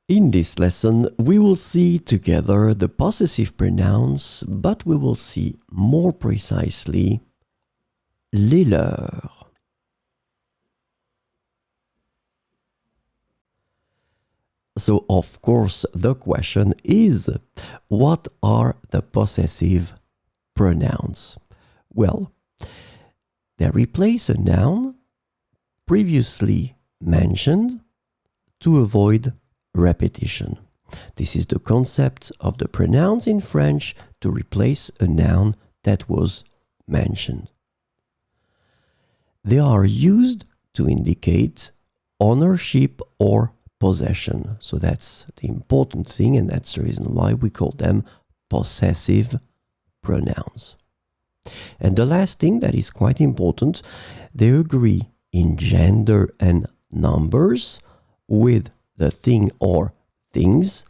In this lesson, we will see together the possessive pronouns, but we will see more precisely les leurs. So, of course, the question is, what are the possessive pronouns? Well, they replace a noun previously mentioned to avoid repetition. This is the concept of the pronouns in French to replace a noun that was mentioned. They are used to indicate ownership or possession. So that's the important thing, and that's the reason why we call them possessive pronouns. And the last thing that is quite important, they agree in gender and numbers with the thing or things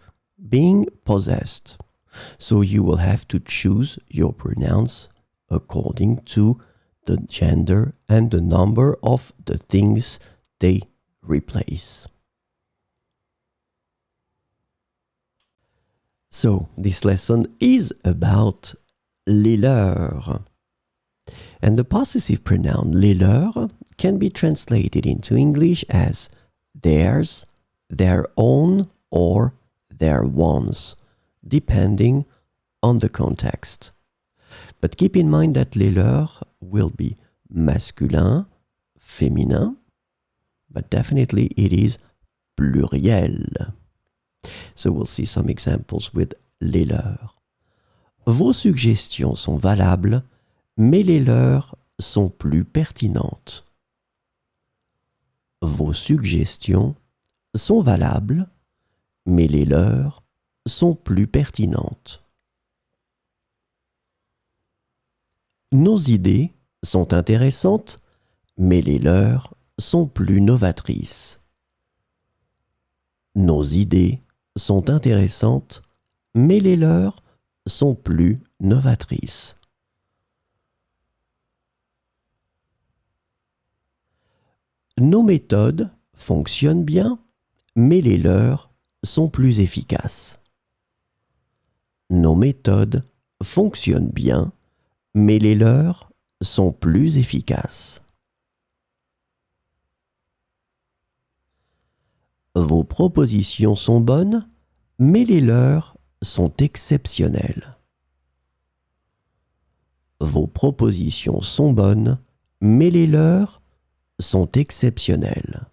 being possessed. So you will have to choose your pronouns according to the gender and the number of the things they replace. So this lesson is about les leurs. And the possessive pronoun les leurs can be translated into English as theirs, their own, or their ones, depending on the context. But keep in mind that les leurs will be masculin, féminin, but definitely it is pluriel. So we'll see some examples with les leurs. Vos suggestions sont valables, mais les leurs sont plus pertinentes. Vos suggestions sont valables, mais les leurs sont plus pertinentes. Nos idées sont intéressantes, mais les leurs sont plus novatrices. Nos idées sont intéressantes, mais les leurs sont plus novatrices. Nos méthodes fonctionnent bien, mais les leurs sont plus efficaces. Nos méthodes fonctionnent bien, mais les leurs sont plus efficaces. Vos propositions sont bonnes, mais les leurs sont exceptionnelles. Vos propositions sont bonnes, mais les leurs sont exceptionnelles.